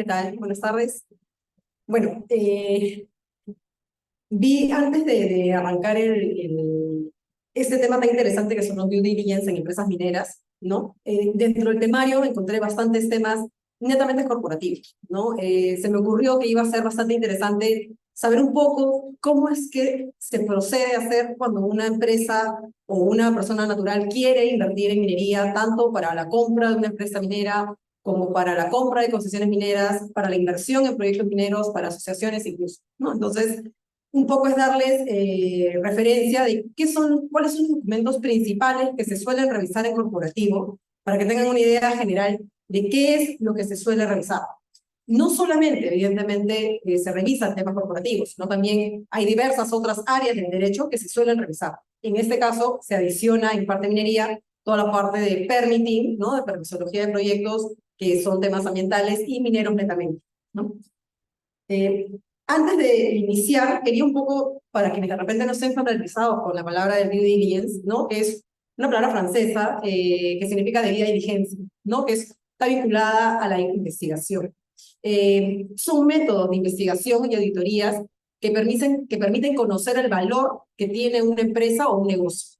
¿Qué tal? Buenas tardes. Bueno, vi antes de arrancar este tema tan interesante que son los due diligence en empresas mineras, ¿no? Dentro del temario encontré bastantes temas netamente corporativos, ¿no? Se me ocurrió que iba a ser bastante interesante saber un poco cómo es que se procede a hacer cuando una empresa o una persona natural quiere invertir en minería, tanto para la compra de una empresa minera como para la compra de concesiones mineras, para la inversión en proyectos mineros, para asociaciones incluso, ¿no? Entonces, un poco es darles referencia de cuáles son los documentos principales que se suelen revisar en corporativo, para que tengan una idea general de qué es lo que se suele revisar. No solamente, evidentemente, se revisan temas corporativos, sino también hay diversas otras áreas del derecho que se suelen revisar. En este caso, se adiciona en parte de minería toda la parte de permitting, ¿no? De permisología de proyectos, que son temas ambientales y mineros netamente, ¿no? Eh, Antes de iniciar, quería un poco, para quienes de repente no estén familiarizados con la palabra de due diligence, ¿no? Que es una palabra francesa que significa debida diligencia, ¿no? Que está vinculada a la investigación. Son métodos de investigación y auditorías que permiten conocer el valor que tiene una empresa o un negocio,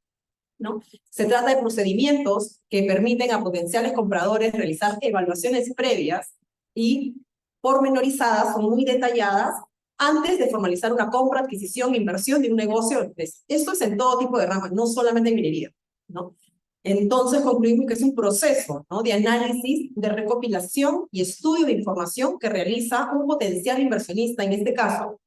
¿no? Se trata de procedimientos que permiten a potenciales compradores realizar evaluaciones previas y pormenorizadas, son muy detalladas, antes de formalizar una compra, adquisición, inversión de un negocio o empresa. Esto es en todo tipo de ramas, no solamente en minería, ¿no? Entonces concluimos que es un proceso, ¿no? De análisis, de recopilación y estudio de información que realiza un potencial inversionista, en este caso,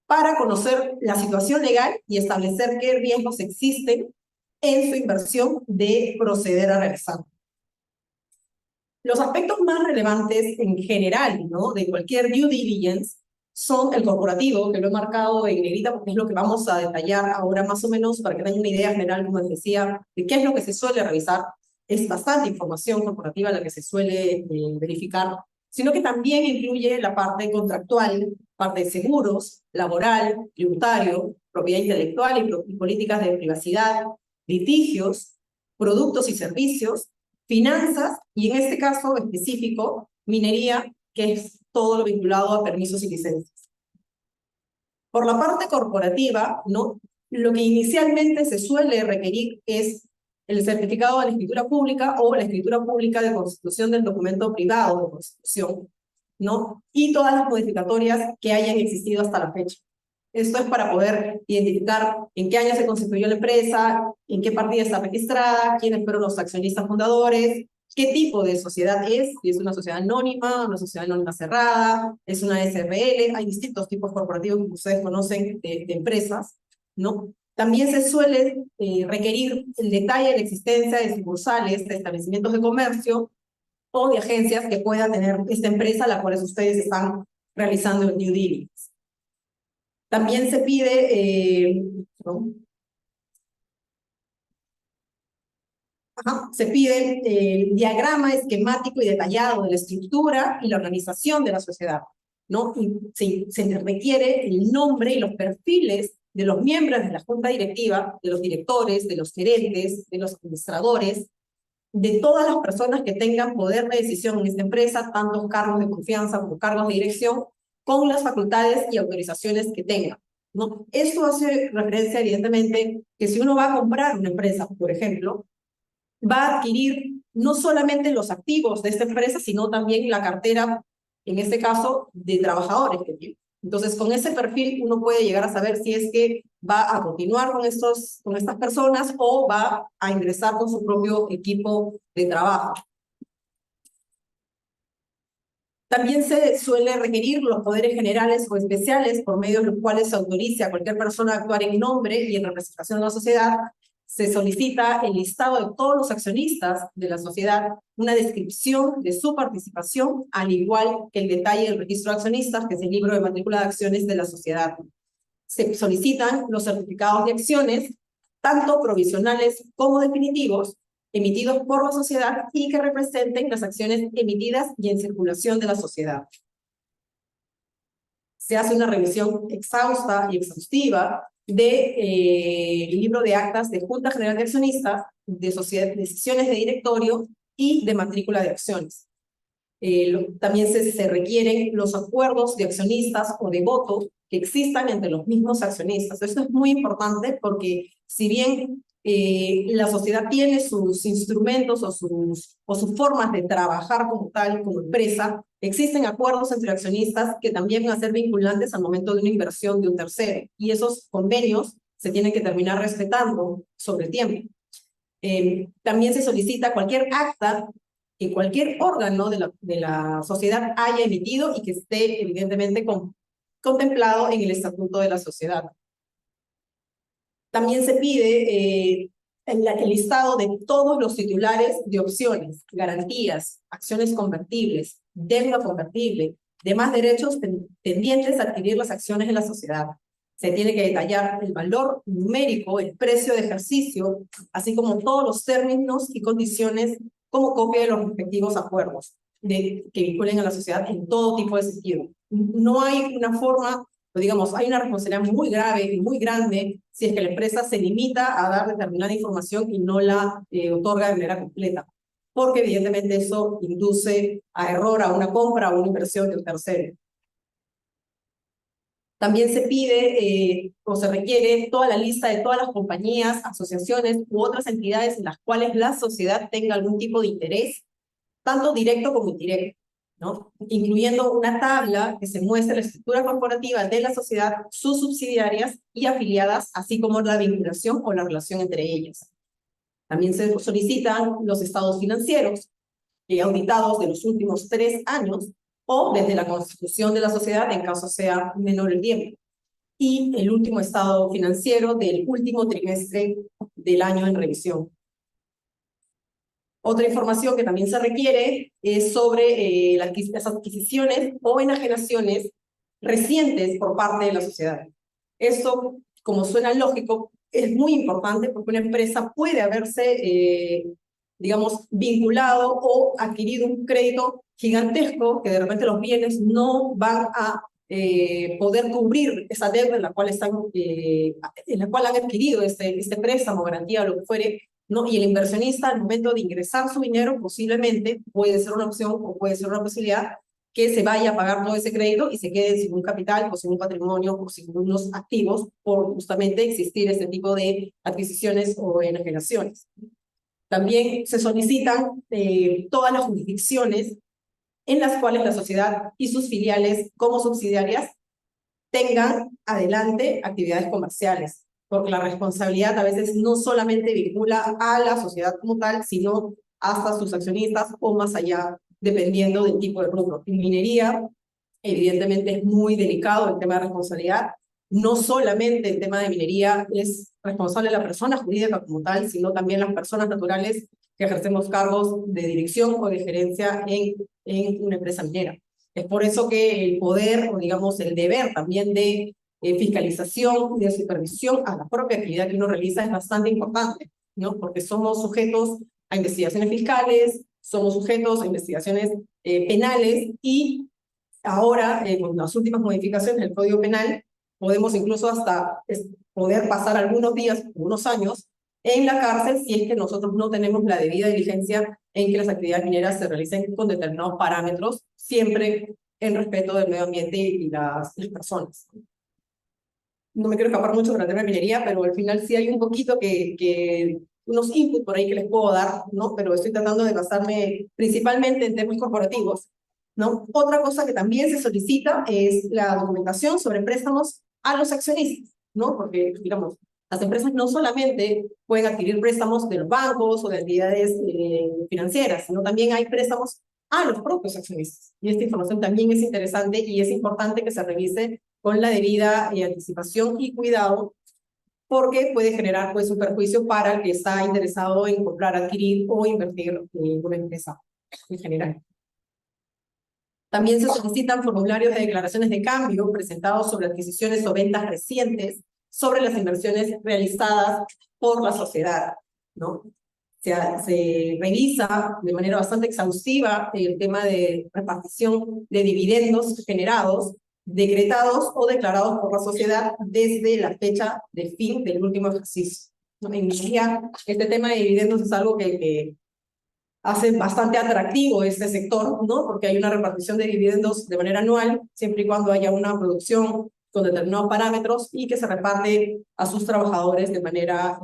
para conocer la situación legal y establecer qué riesgos existen en su inversión de proceder a realizar. Los aspectos más relevantes en general, ¿no? De cualquier due diligence son el corporativo, que lo he marcado en negrita porque es lo que vamos a detallar ahora más o menos para que tengan una idea general, como les decía, de qué es lo que se suele revisar. Es bastante información corporativa la que se suele verificar, sino que también incluye la parte contractual, parte de seguros, laboral, tributario, propiedad intelectual y políticas de privacidad, litigios, productos y servicios, finanzas, y en este caso específico, minería, que es todo lo vinculado a permisos y licencias. Por la parte corporativa, ¿no? Lo que inicialmente se suele requerir es el certificado de la escritura pública o la escritura pública de constitución del documento privado de constitución, ¿no? Y todas las modificatorias que hayan existido hasta la fecha. Esto es para poder identificar en qué año se constituyó la empresa, en qué partida está registrada, quiénes fueron los accionistas fundadores, qué tipo de sociedad es, si es una sociedad anónima, una sociedad anónima cerrada, es una SRL, hay distintos tipos corporativos que ustedes conocen de empresas, ¿no? También se suele requerir el detalle de la existencia de sucursales, de establecimientos de comercio o de agencias que pueda tener esta empresa a la cual ustedes están realizando el due diligence. También se pide, ¿no? Se pide el diagrama esquemático y detallado de la estructura y la organización de la sociedad, ¿no? Y se requiere el nombre y los perfiles de los miembros de la junta directiva, de los directores, de los gerentes, de los administradores, de todas las personas que tengan poder de decisión en esta empresa, tanto cargos de confianza como cargos de dirección, con las facultades y autorizaciones que tengan, ¿no? Esto hace referencia, evidentemente, que si uno va a comprar una empresa, por ejemplo, va a adquirir no solamente los activos de esta empresa, sino también la cartera, en este caso, de trabajadores que tiene. Entonces, con ese perfil uno puede llegar a saber si es que va a continuar con estas personas o va a ingresar con su propio equipo de trabajo. También se suele requerir los poderes generales o especiales por medio de los cuales se autorice a cualquier persona a actuar en nombre y en representación de la sociedad. Se solicita el listado de todos los accionistas de la sociedad, una descripción de su participación, al igual que el detalle del registro de accionistas, que es el libro de matrícula de acciones de la sociedad. Se solicitan los certificados de acciones, tanto provisionales como definitivos, emitidos por la sociedad y que representen las acciones emitidas y en circulación de la sociedad. Se hace una revisión exhausta y exhaustiva del libro de actas de Junta General de Accionistas, de decisiones de directorio y de matrícula de acciones. También se requieren los acuerdos de accionistas o de voto que existan entre los mismos accionistas. Esto es muy importante porque si bien la sociedad tiene sus instrumentos o sus formas de trabajar como tal, como empresa, existen acuerdos entre accionistas que también van a ser vinculantes al momento de una inversión de un tercero. Y esos convenios se tienen que terminar respetando sobre el tiempo. También se solicita cualquier acta que cualquier órgano de la sociedad haya emitido y que esté evidentemente contemplado en el estatuto de la sociedad. También se pide el listado de todos los titulares de opciones, garantías, acciones convertibles, deuda convertible, demás derechos pendientes de adquirir las acciones de la sociedad. Se tiene que detallar el valor numérico, el precio de ejercicio, así como todos los términos y condiciones como copia de los respectivos acuerdos que vinculen a la sociedad en todo tipo de sentido. No hay una forma, o digamos, hay una responsabilidad muy grave y muy grande si es que la empresa se limita a dar determinada información y no la otorga de manera completa, porque evidentemente eso induce a error, a una compra o una inversión de un tercero. También se pide o se requiere toda la lista de todas las compañías, asociaciones u otras entidades en las cuales la sociedad tenga algún tipo de interés, tanto directo como indirecto, ¿no? Incluyendo una tabla que se muestre la estructura corporativa de la sociedad, sus subsidiarias y afiliadas, así como la vinculación o la relación entre ellas. También se solicitan los estados financieros auditados de los últimos 3 años o desde la constitución de la sociedad en caso sea menor el tiempo, y el último estado financiero del último trimestre del año en revisión. Otra información que también se requiere es sobre las adquisiciones o enajenaciones recientes por parte de la sociedad. Esto, como suena lógico, es muy importante porque una empresa puede haberse, digamos, vinculado o adquirido un crédito gigantesco que de repente los bienes no van a poder cubrir esa deuda en la cual han adquirido este préstamo, garantía o lo que fuere, ¿no? Y el inversionista al momento de ingresar su dinero posiblemente puede ser una opción o puede ser una posibilidad que se vaya a pagar todo ese crédito y se quede sin un capital o sin un patrimonio o sin unos activos por justamente existir este tipo de adquisiciones o enajenaciones. También se solicitan todas las jurisdicciones en las cuales la sociedad y sus filiales como subsidiarias tengan adelante actividades comerciales, porque la responsabilidad a veces no solamente vincula a la sociedad como tal, sino hasta sus accionistas o más allá, dependiendo del tipo de producto. En minería, evidentemente es muy delicado el tema de responsabilidad. No solamente el tema de minería es responsable la persona jurídica como tal, sino también las personas naturales que ejercemos cargos de dirección o de gerencia en una empresa minera. Es por eso que el poder, o digamos el deber también de fiscalización y de supervisión a la propia actividad que uno realiza es bastante importante, ¿no? Porque somos sujetos a investigaciones fiscales, somos sujetos a investigaciones penales y ahora, con las últimas modificaciones del Código Penal, podemos incluso hasta poder pasar algunos días, unos años, en la cárcel si es que nosotros no tenemos la debida diligencia en que las actividades mineras se realicen con determinados parámetros, siempre en respeto del medio ambiente y las personas. No me quiero escapar mucho del tema de minería, pero al final sí hay un poquito unos inputs por ahí que les puedo dar, ¿no? Pero estoy tratando de basarme principalmente en temas corporativos, ¿no? Otra cosa que también se solicita es la documentación sobre préstamos a los accionistas, ¿no? Porque, digamos, las empresas no solamente pueden adquirir préstamos de los bancos o de entidades financieras, sino también hay préstamos a los propios accionistas. Y esta información también es interesante y es importante que se revise con la debida anticipación y cuidado, porque puede generar pues, un perjuicio para el que está interesado en comprar, adquirir o invertir en una empresa en general. También se solicitan formularios de declaraciones de cambio presentados sobre adquisiciones o ventas recientes sobre las inversiones realizadas por la sociedad, ¿no? Se revisa de manera bastante exhaustiva el tema de repartición de dividendos generados, decretados o declarados por la sociedad desde la fecha de fin del último ejercicio. En minería, este tema de dividendos es algo que hace bastante atractivo este sector, ¿no? Porque hay una repartición de dividendos de manera anual, siempre y cuando haya una producción con determinados parámetros y que se reparte a sus trabajadores de manera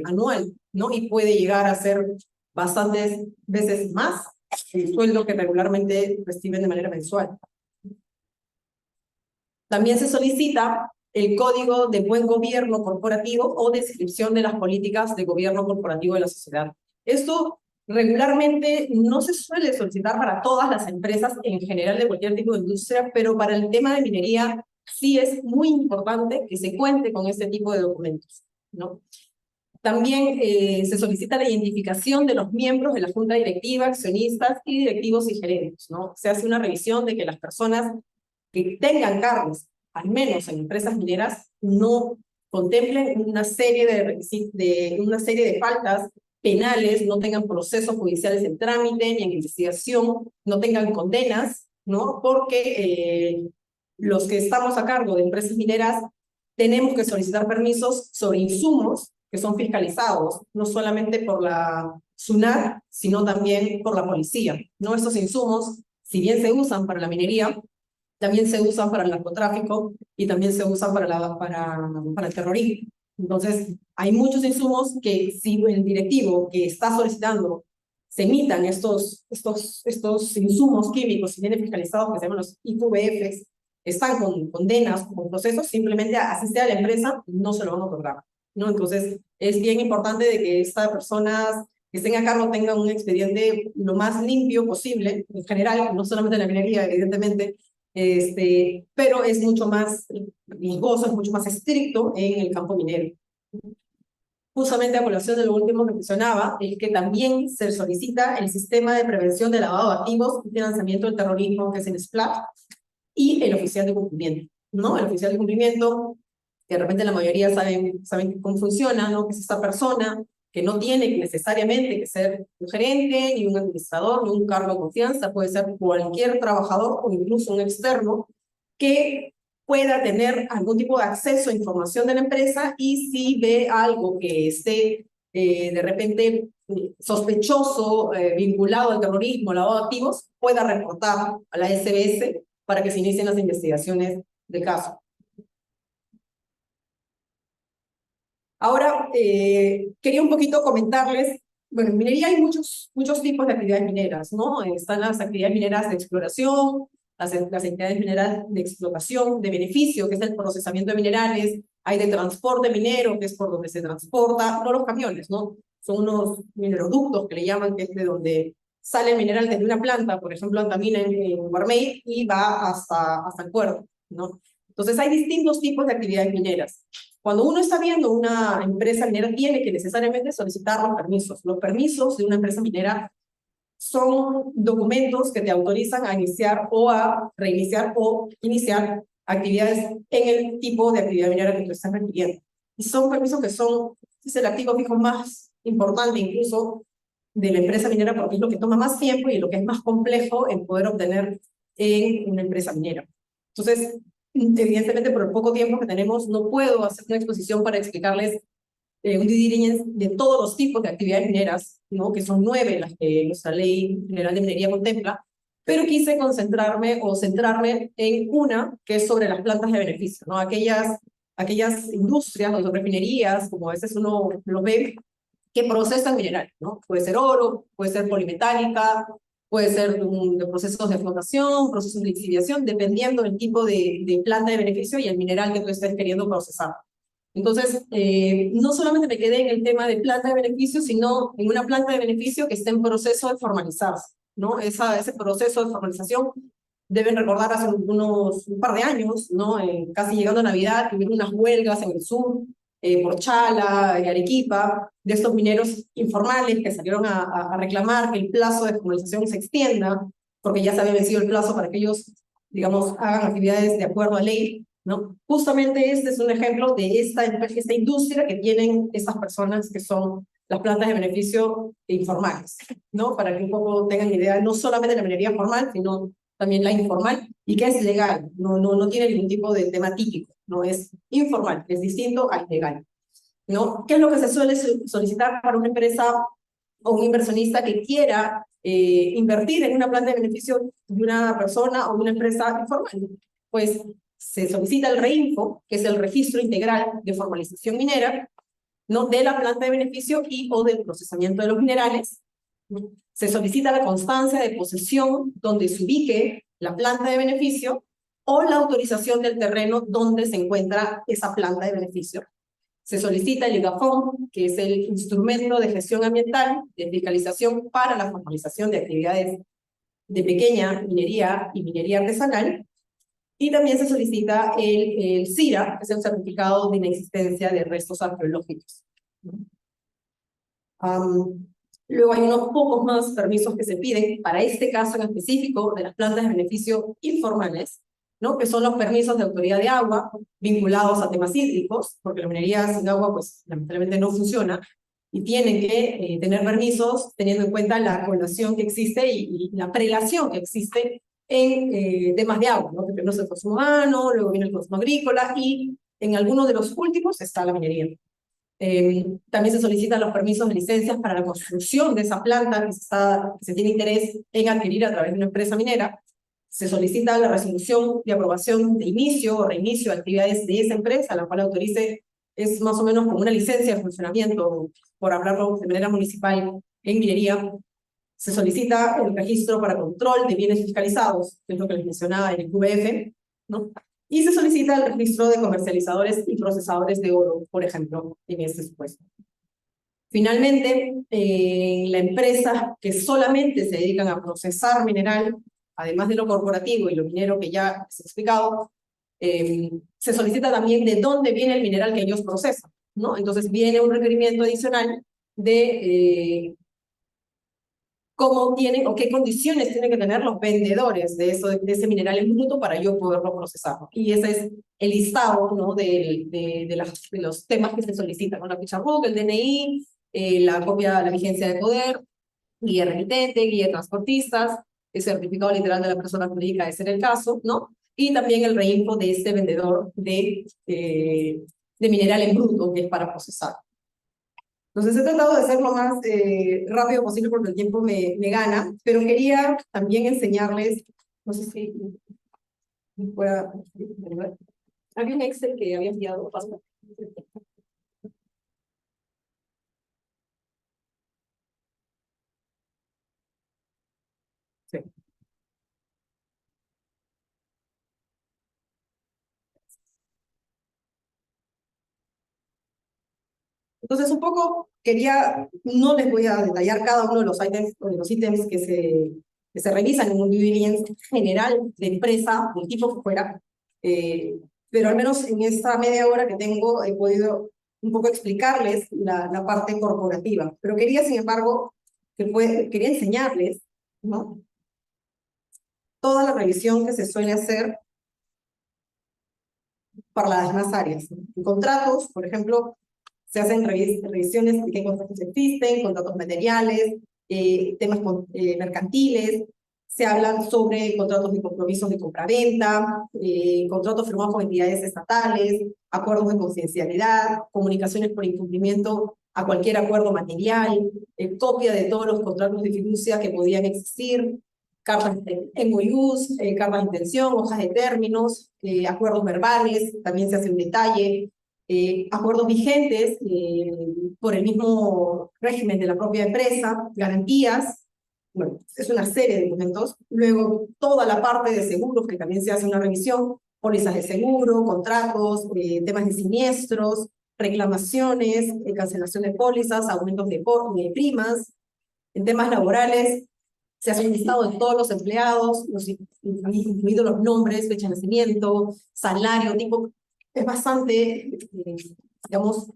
anual, ¿no? Y puede llegar a ser bastantes veces más el sueldo que regularmente reciben de manera mensual. También se solicita el Código de Buen Gobierno Corporativo o descripción de las políticas de gobierno corporativo de la sociedad. Esto regularmente no se suele solicitar para todas las empresas en general de cualquier tipo de industria, pero para el tema de minería sí es muy importante que se cuente con este tipo de documentos, ¿no? También se solicita la identificación de los miembros de la junta directiva, accionistas y directivos y gerentes, ¿no? Se hace una revisión de que las personas que tengan cargos, al menos en empresas mineras, no contemplen una serie de faltas penales, no tengan procesos judiciales en trámite ni en investigación, no tengan condenas, ¿no? Porque los que estamos a cargo de empresas mineras tenemos que solicitar permisos sobre insumos que son fiscalizados, no solamente por la SUNAT, sino también por la policía, ¿no? Estos insumos, si bien se usan para la minería, también se usan para el narcotráfico y también se usan para el terrorismo. Entonces, hay muchos insumos que si el directivo que está solicitando se emitan estos insumos químicos, si vienen fiscalizados, que se llaman los IQBFs, están con condenas, con procesos, simplemente asiste a la empresa, no se lo van a otorgar, ¿no? Entonces, es bien importante de que estas personas que estén a cargo tengan un expediente lo más limpio posible, en general, no solamente en la minería, evidentemente, pero es mucho más riesgoso, es mucho más estricto en el campo minero. Justamente a colación de lo último que mencionaba, es que también se solicita el sistema de prevención de lavado de activos y financiamiento del terrorismo, que es el SPLAT, y el oficial de cumplimiento, ¿no? El oficial de cumplimiento, que de repente la mayoría saben cómo funciona, ¿no? Que es esta persona que no tiene necesariamente que ser un gerente, ni un administrador, ni un cargo de confianza, puede ser cualquier trabajador o incluso un externo que pueda tener algún tipo de acceso a información de la empresa y si ve algo que esté de repente sospechoso, vinculado al terrorismo, lavado de activos, pueda reportar a la SBS para que se inicien las investigaciones de caso. Ahora, quería un poquito comentarles, bueno, en minería hay muchos tipos de actividades mineras, ¿no? Están las actividades mineras de exploración, las actividades mineras de explotación, de beneficio, que es el procesamiento de minerales, hay de transporte minero, que es por donde se transporta, no los camiones, ¿no? Son unos mineroductos que le llaman, que es de donde sale el mineral desde una planta, por ejemplo, Antamina en Guarmey, y va hasta el puerto, ¿no? Entonces hay distintos tipos de actividades mineras. Cuando uno está viendo una empresa minera, tiene que necesariamente solicitar los permisos. Los permisos de una empresa minera son documentos que te autorizan a iniciar o a reiniciar o iniciar actividades en el tipo de actividad minera que tú estás requiriendo. Y son permisos que es el activo fijo más importante incluso de la empresa minera porque es lo que toma más tiempo y lo que es más complejo en poder obtener en una empresa minera. Entonces, evidentemente por el poco tiempo que tenemos no puedo hacer una exposición para explicarles un due diligence de todos los tipos de actividades mineras, ¿no? Que son 9 las que nuestra ley general de minería contempla, pero quise concentrarme o centrarme en una que es sobre las plantas de beneficio, ¿no? Aquellas industrias o refinerías, como a veces uno lo ve, que procesan mineral, ¿no? Puede ser oro, puede ser polimetálica, puede ser de procesos de flotación, procesos de lixiviación, dependiendo del tipo de planta de beneficio y el mineral que tú estés queriendo procesar. Entonces, no solamente me quedé en el tema de planta de beneficio, sino en una planta de beneficio que está en proceso de formalizarse, ¿no? Ese proceso de formalización, deben recordar hace un par de años, ¿no? Casi llegando a Navidad, tuvieron unas huelgas en el sur, por Chala y Arequipa, de estos mineros informales que salieron a reclamar que el plazo de formalización se extienda, porque ya se había vencido el plazo para que ellos, digamos, hagan actividades de acuerdo a ley, ¿no? Justamente este es un ejemplo de esta industria que tienen estas personas que son las plantas de beneficio informales, ¿no? Para que un poco tengan idea, no solamente de la minería formal, sino también la informal, y que es legal, no tiene ningún tipo de tema típico, no es informal, es distinto al legal, ¿no? ¿Qué es lo que se suele solicitar para una empresa o un inversionista que quiera invertir en una planta de beneficio de una persona o de una empresa informal, pues se solicita el REINFO, que es el Registro Integral de Formalización Minera, ¿no? De la planta de beneficio y o del procesamiento de los minerales. Se solicita la constancia de posesión donde se ubique la planta de beneficio o la autorización del terreno donde se encuentra esa planta de beneficio. Se solicita el IGAFOM, que es el instrumento de gestión ambiental de fiscalización para la formalización de actividades de pequeña minería y minería artesanal. Y también se solicita el CIRA, que es el certificado de inexistencia de restos arqueológicos. Luego hay unos pocos más permisos que se piden para este caso en específico de las plantas de beneficio informales, ¿no? Que son los permisos de autoridad de agua vinculados a temas hídricos, porque la minería sin agua pues lamentablemente no funciona, y tienen que tener permisos teniendo en cuenta la población que existe y la prelación que existe en temas de agua, ¿no? Que primero es el consumo humano, luego viene el consumo agrícola y en algunos de los últimos está la minería. También se solicitan los permisos de licencias para la construcción de esa planta que se tiene interés en adquirir a través de una empresa minera. Se solicita la resolución de aprobación de inicio o reinicio de actividades de esa empresa, la cual autorice, es más o menos como una licencia de funcionamiento, por hablarlo de manera municipal, en minería. Se solicita el registro para control de bienes fiscalizados, que es lo que les mencionaba en el QBF, ¿no? Y se solicita el registro de comercializadores y procesadores de oro, por ejemplo, en este supuesto. Finalmente, la empresa que solamente se dedican a procesar mineral, además de lo corporativo y lo minero que ya se ha explicado, se solicita también de dónde viene el mineral que ellos procesan, ¿no? Entonces viene un requerimiento adicional de cómo tienen o qué condiciones tienen que tener los vendedores de ese mineral en bruto para yo poderlo procesar. Y ese es el listado, ¿no? de los temas que se solicitan, ¿no? La ficha RUC, el DNI, la copia, la vigencia de poder, guía remitente, guía de transportistas, el certificado literal de la persona jurídica de ser el caso, ¿no? Y también el reinfo de este vendedor de mineral en bruto que es para procesar. Entonces he tratado de ser lo más rápido posible porque el tiempo me gana, pero quería también enseñarles, no sé si pueda... Había un Excel que había enviado. Sí. Entonces un poco quería, no les voy a detallar cada uno de los ítems que se revisan en un due diligence general de empresa, del tipo que fuera, pero al menos en esta media hora que tengo he podido un poco explicarles la parte corporativa. Pero quería, sin embargo, quería enseñarles, ¿no? Toda la revisión que se suele hacer para las demás áreas, ¿no? En contratos, por ejemplo, se hacen revisiones de qué contratos existen, contratos materiales, temas mercantiles, se hablan sobre contratos de compromisos de compraventa, contratos firmados con entidades estatales, acuerdos de confidencialidad, comunicaciones por incumplimiento a cualquier acuerdo material, copia de todos los contratos de fiducia que podían existir, cartas de MOUs, cartas de intención, hojas de términos, acuerdos verbales, también se hace un detalle, acuerdos vigentes por el mismo régimen de la propia empresa, garantías, bueno, es una serie de documentos. Luego, toda la parte de seguros, que también se hace una revisión, pólizas de seguro, contratos, temas de siniestros, reclamaciones, cancelación de pólizas, aumentos de primas. En temas laborales, se hace un listado de todos los empleados, incluidos los nombres, fecha de nacimiento, salario, tipo. Es bastante, digamos,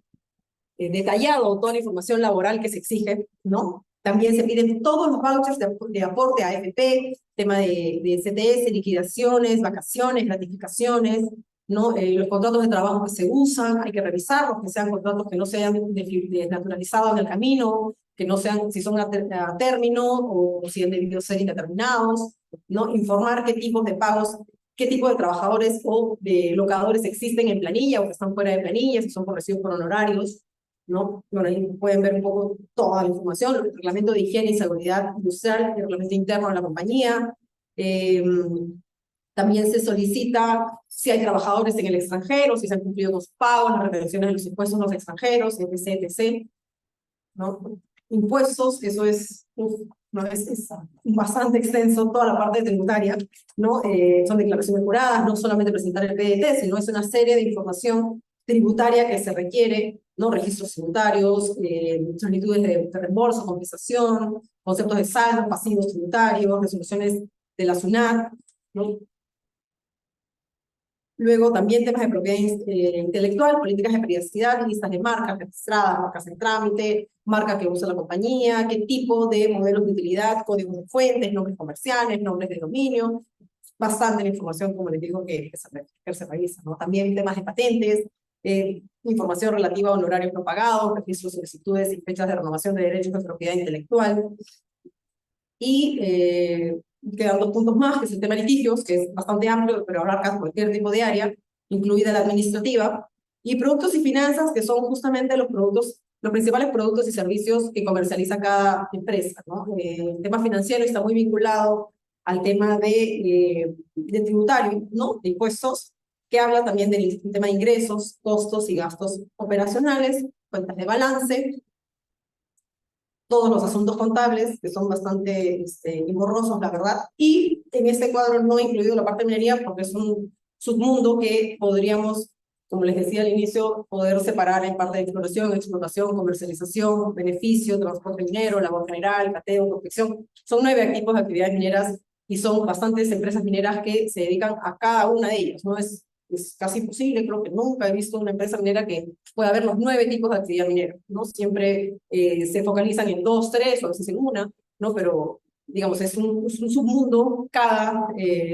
detallado toda la información laboral que se exige, ¿no? También se piden todos los vouchers de aporte a AFP, tema de CTS, liquidaciones, vacaciones, gratificaciones, ¿no? Los contratos de trabajo que se usan, hay que revisarlos, que sean contratos que no sean desnaturalizados en el camino, que no sean, si son a término o si han debido ser indeterminados, ¿no? Informar qué tipos de pagos, qué tipo de trabajadores o de locadores existen en planilla o que están fuera de planilla, si son por recibo por honorarios. ¿no? Bueno, ahí pueden ver un poco toda la información, el reglamento de higiene y seguridad industrial, el reglamento interno de la compañía. Eh, También se solicita si hay trabajadores en el extranjero, si se han cumplido con sus pagos, las retenciones de los impuestos de los extranjeros, etc., etc., ¿no? Impuestos, eso es, no, es bastante extenso, toda la parte tributaria, ¿no? Son declaraciones juradas, no solamente presentar el PDT, sino es una serie de información tributaria que se requiere, ¿no? Registros tributarios, solicitudes de reembolso, compensación, conceptos de saldos, pasivos tributarios, resoluciones de la SUNAT, ¿no? Luego también temas de propiedad intelectual, políticas de privacidad, listas de marcas registradas, marcas en trámite, marca que usa la compañía, qué tipo de modelos de utilidad, códigos de fuentes, nombres comerciales, nombres de dominio, bastante la información, como les digo, que se revisa, ¿no? También temas de patentes, información relativa a honorarios no pagados, registros, solicitudes y fechas de renovación de derechos de propiedad intelectual. Y quedan dos puntos más, que es el tema de litigios, que es bastante amplio, pero abarca cualquier tipo de área, incluida la administrativa, y productos y finanzas, que son justamente los productos, los principales productos y servicios que comercializa cada empresa, ¿no? El tema financiero está muy vinculado al tema de tributario, ¿no? De impuestos, que habla también del tema de ingresos, costos y gastos operacionales, cuentas de balance, todos los asuntos contables, que son bastante engorrosos, la verdad, y en este cuadro no he incluido la parte de minería porque es un submundo que podríamos, como les decía al inicio, poder separar en parte de explotación, comercialización, beneficio, transporte minero, labor general, cateo, prospección. Son 9 tipos de actividades mineras y son bastantes empresas mineras que se dedican a cada una de ellas, ¿no? Es casi imposible, creo que nunca he visto una empresa minera que pueda haber los 9 tipos de actividad minera, ¿no? Siempre se focalizan en 2, 3 o a veces en una, ¿no? Pero, digamos, es un submundo cada